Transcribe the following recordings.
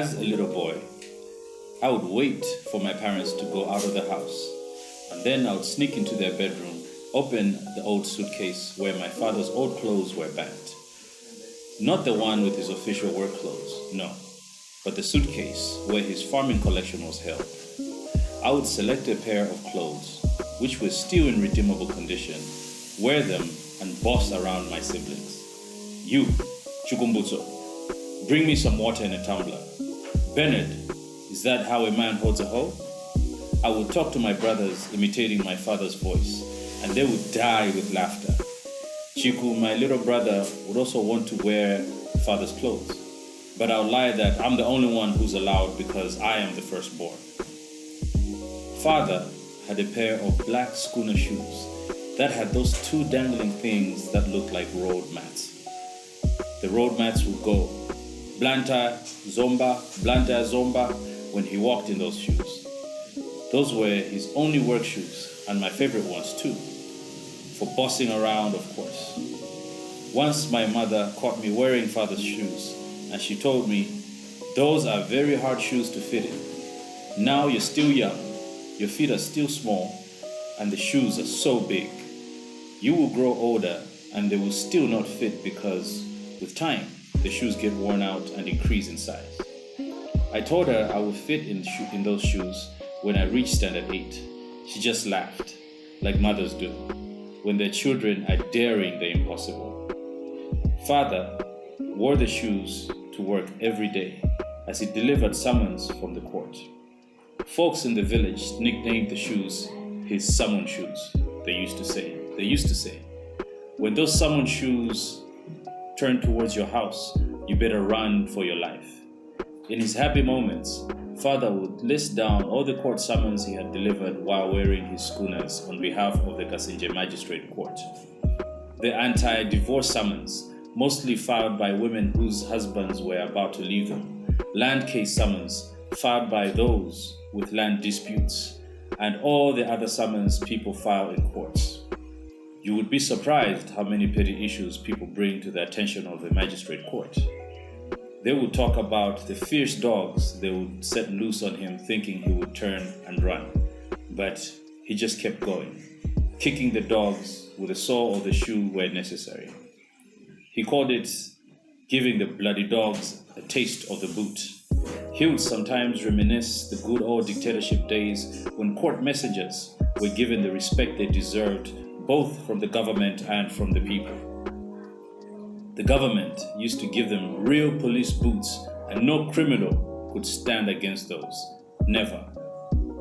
As a little boy, I would wait for my parents to go out of the house, and then I would sneak into their bedroom, open the old suitcase where my father's old clothes were banked. Not the one with his official work clothes, no, but the suitcase where his farming collection was held. I would select a pair of clothes, which were still in redeemable condition, wear them, and boss around my siblings. You, Chukumbutso, bring me some water in a tumbler. Bernard, is that how a man holds a hoe? I would talk to my brothers imitating my father's voice, and they would die with laughter. Chiku, my little brother, would also want to wear father's clothes, but I'll lie that I'm the only one who's allowed because I am the firstborn. Father had a pair of black schooner shoes that had those two dangling things that looked like road mats. The road mats would go Blanta, Zomba, Blanta, Zomba when he walked in those shoes. Those were his only work shoes, and my favorite ones too, for bossing around, of course. Once my mother caught me wearing father's shoes, and she told me, "Those are very hard shoes to fit in. Now you're still young, your feet are still small, and the shoes are so big. You will grow older, and they will still not fit because, with time, the shoes get worn out and increase in size." I told her I would fit in those shoes when I reached standard 8. She just laughed, like mothers do, when their children are daring the impossible. Father wore the shoes to work every day as he delivered summons from the court. Folks in the village nicknamed the shoes his summon shoes, they used to say. When those summon shoes turn towards your house, you better run for your life. In his happy moments, Father would list down all the court summons he had delivered while wearing his schooners on behalf of the Kasenje Magistrate Court. The anti-divorce summons, mostly filed by women whose husbands were about to leave them, land case summons filed by those with land disputes, and all the other summons people file in courts. You would be surprised how many petty issues people bring to the attention of the magistrate court. They would talk about the fierce dogs they would set loose on him thinking he would turn and run. But he just kept going, kicking the dogs with the sole of the shoe where necessary. He called it giving the bloody dogs a taste of the boot. He would sometimes reminisce the good old dictatorship days when court messengers were given the respect they deserved both from the government and from the people. The government used to give them real police boots, and no criminal could stand against those. Never.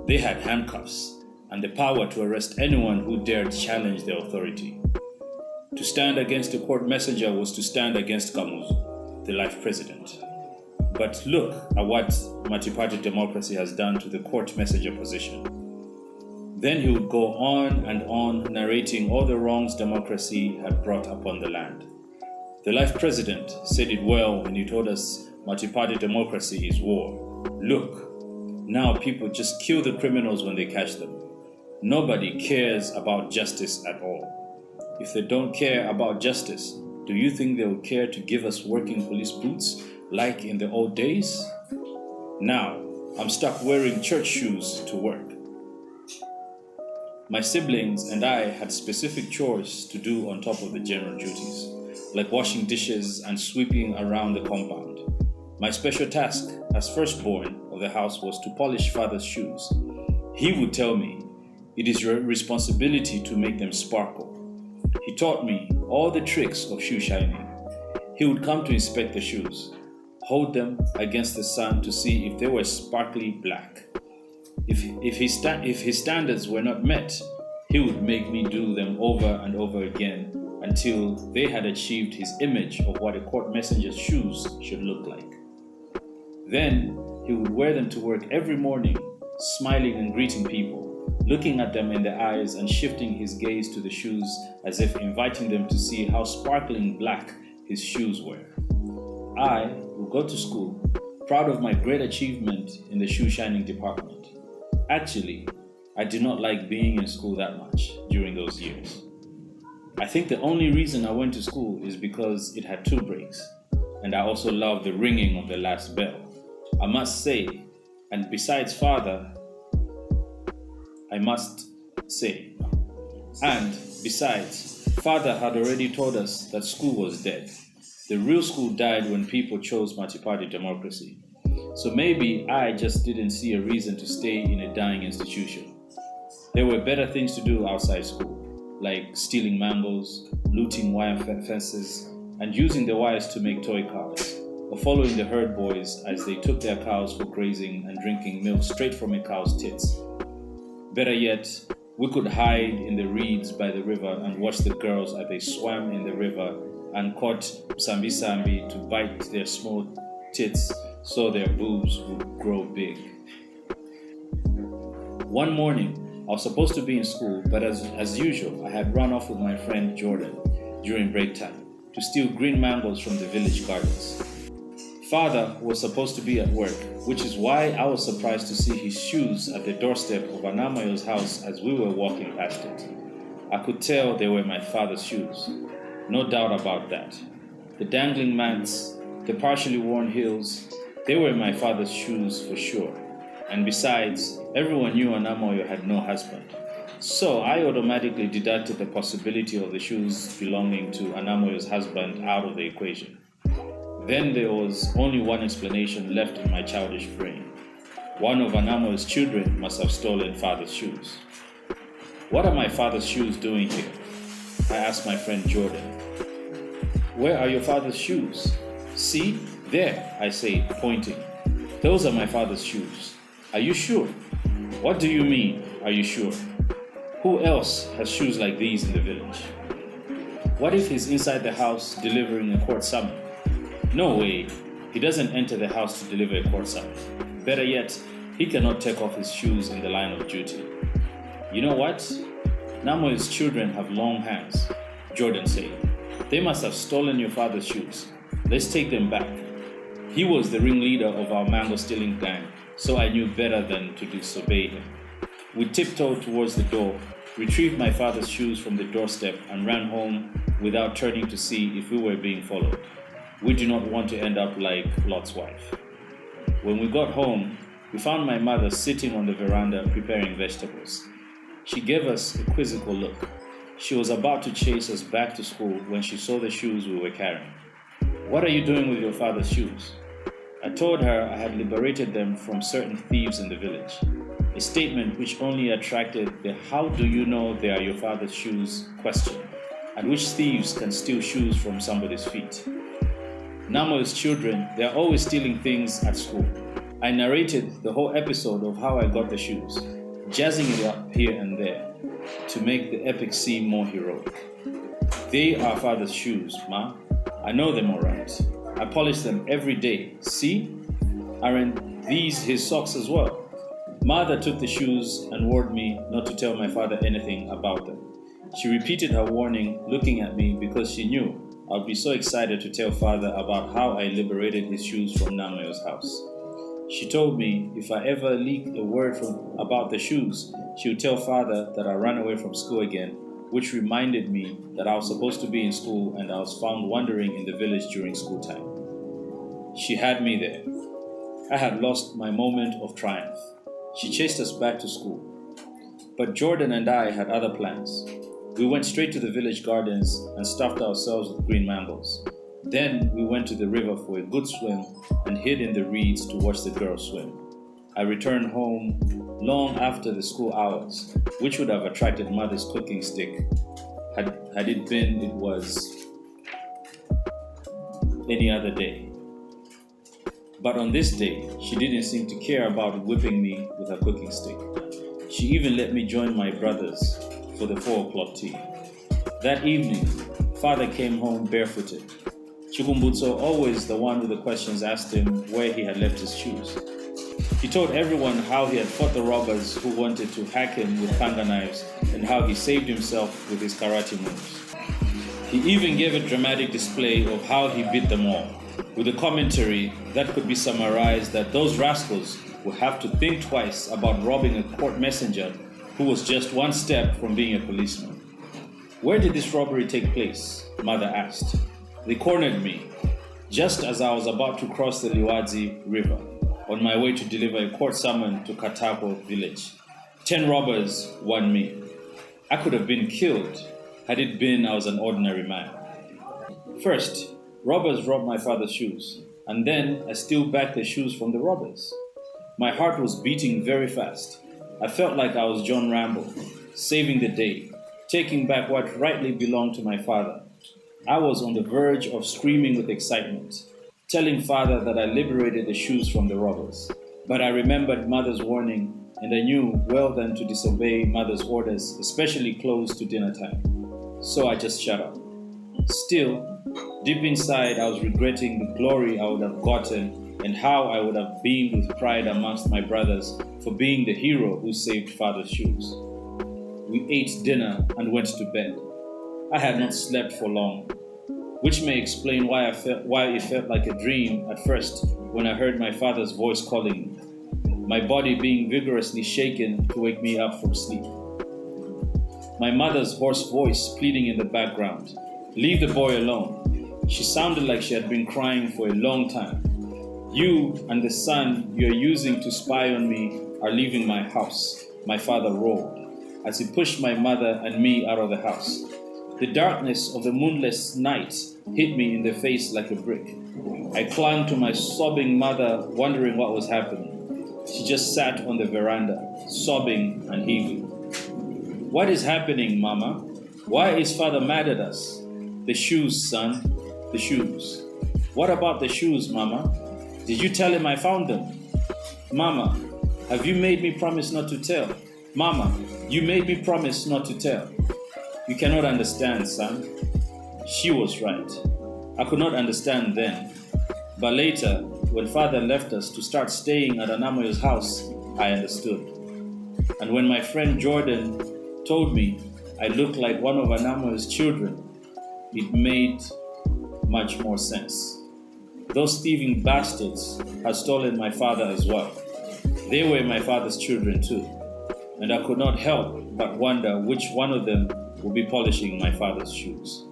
They had handcuffs and the power to arrest anyone who dared challenge their authority. To stand against a court messenger was to stand against Kamuzu, the life president. But look at what multi-party democracy has done to the court messenger position. Then he would go on and on narrating all the wrongs democracy had brought upon the land. The life president said it well when he told us multi-party democracy is war. Look, now people just kill the criminals when they catch them. Nobody cares about justice at all. If they don't care about justice, do you think they would care to give us working police boots like in the old days? Now, I'm stuck wearing church shoes to work. My siblings and I had specific chores to do on top of the general duties, like washing dishes and sweeping around the compound. My special task as firstborn of the house was to polish father's shoes. He would tell me, "It is your responsibility to make them sparkle." He taught me all the tricks of shoe shining. He would come to inspect the shoes, hold them against the sun to see if they were sparkly black. If his standards were not met, he would make me do them over and over again until they had achieved his image of what a court messenger's shoes should look like. Then he would wear them to work every morning, smiling and greeting people, looking at them in the eyes and shifting his gaze to the shoes as if inviting them to see how sparkling black his shoes were. I would go to school, proud of my great achievement in the shoe shining department. Actually, I did not like being in school that much during those years. I think the only reason I went to school is because it had 2 breaks, and I also loved the ringing of the last bell. I must say, and besides father, I must say, and besides, father had already told us that school was dead. The real school died when people chose multi-party democracy. So maybe I just didn't see a reason to stay in a dying institution. There were better things to do outside school, like stealing mangoes, looting wire fences, and using the wires to make toy cars, or following the herd boys as they took their cows for grazing and drinking milk straight from a cow's tits. Better yet, we could hide in the reeds by the river and watch the girls as they swam in the river and caught sambi to bite their small tits so their boobs would grow big. One morning, I was supposed to be in school, but as usual, I had run off with my friend Jordan during break time to steal green mangoes from the village gardens. Father was supposed to be at work, which is why I was surprised to see his shoes at the doorstep of Anamayo's house as we were walking past it. I could tell they were my father's shoes. No doubt about that. The dangling mats, the partially worn heels, they were my father's shoes for sure. And besides, everyone knew Anamayo had no husband. So I automatically deducted the possibility of the shoes belonging to Anamayo's husband out of the equation. Then there was only one explanation left in my childish brain. One of Anamo's children must have stolen father's shoes. What are my father's shoes doing here? I asked my friend Jordan. Where are your father's shoes? See, there, I say, pointing. Those are my father's shoes. Are you sure? What do you mean, are you sure? Who else has shoes like these in the village? What if he's inside the house delivering a court summons? No way, he doesn't enter the house to deliver a court summons. Better yet, he cannot take off his shoes in the line of duty. You know what? Namo's children have long hands, Jordan said. They must have stolen your father's shoes. Let's take them back. He was the ringleader of our mango stealing gang, so I knew better than to disobey him. We tiptoed towards the door, retrieved my father's shoes from the doorstep, and ran home without turning to see if we were being followed. We do not want to end up like Lot's wife. When we got home, we found my mother sitting on the veranda preparing vegetables. She gave us a quizzical look. She was about to chase us back to school when she saw the shoes we were carrying. What are you doing with your father's shoes? I told her I had liberated them from certain thieves in the village, a statement which only attracted the "how do you know they are your father's shoes" question, and which thieves can steal shoes from somebody's feet. Namo's children, they are always stealing things at school. I narrated the whole episode of how I got the shoes, jazzing it up here and there to make the epic seem more heroic. They are father's shoes, Ma. I know them all right. I polish them every day. See? Aren't these his socks as well? Mother took the shoes and warned me not to tell my father anything about them. She repeated her warning, looking at me because she knew I'd be so excited to tell father about how I liberated his shoes from Namayo's house. She told me if I ever leaked a word about the shoes, she would tell father that I ran away from school again, which reminded me that I was supposed to be in school and I was found wandering in the village during school time. She had me there. I had lost my moment of triumph. She chased us back to school. But Jordan and I had other plans. We went straight to the village gardens and stuffed ourselves with green mangoes. Then we went to the river for a good swim and hid in the reeds to watch the girls swim. I returned home long after the school hours, which would have attracted mother's cooking stick had it been it was any other day. But on this day, she didn't seem to care about whipping me with her cooking stick. She even let me join my brothers for the 4 o'clock tea. That evening, father came home barefooted. Chukumbutso, always the one with the questions, asked him where he had left his shoes. He told everyone how he had fought the robbers who wanted to hack him with panga knives and how he saved himself with his karate moves. He even gave a dramatic display of how he beat them all, with a commentary that could be summarized that those rascals would have to think twice about robbing a court messenger who was just one step from being a policeman. Where did this robbery take place? Mother asked. They cornered me, just as I was about to cross the Liwadzi River. on my way to deliver a court summon to Katako village. 10 robbers won me. I could have been killed had it been I was an ordinary man. First, robbers robbed my father's shoes, and then I steal back the shoes from the robbers. My heart was beating very fast. I felt like I was John Rambo, saving the day, taking back what rightly belonged to my father. I was on the verge of screaming with excitement, telling father that I liberated the shoes from the robbers. But I remembered mother's warning, and I knew well then to disobey mother's orders, especially close to dinner time. So I just shut up. Still, deep inside, I was regretting the glory I would have gotten and how I would have beamed with pride amongst my brothers for being the hero who saved father's shoes. We ate dinner and went to bed. I had not slept for long, which may explain why it felt like a dream at first when I heard my father's voice calling me, my body being vigorously shaken to wake me up from sleep. My mother's hoarse voice pleading in the background, "Leave the boy alone." She sounded like she had been crying for a long time. "You and the son you're using to spy on me are leaving my house," my father roared, as he pushed my mother and me out of the house. The darkness of the moonless night hit me in the face like a brick. I clung to my sobbing mother, wondering what was happening. She just sat on the veranda, sobbing and heaving. "What is happening, Mama? Why is father mad at us?" "The shoes, son, the shoes." "What about the shoes, Mama? Did you tell him I found them?" "Mama, have you made me promise not to tell?" "Mama, you made me promise not to tell." "You cannot understand, son." She was right. I could not understand then. But later, when father left us to start staying at Anamoyo's house, I understood. And when my friend Jordan told me I looked like one of Anamoyo's children, it made much more sense. Those thieving bastards had stolen my father as well. They were my father's children too, and I could not help but wonder which one of them would be polishing my father's shoes.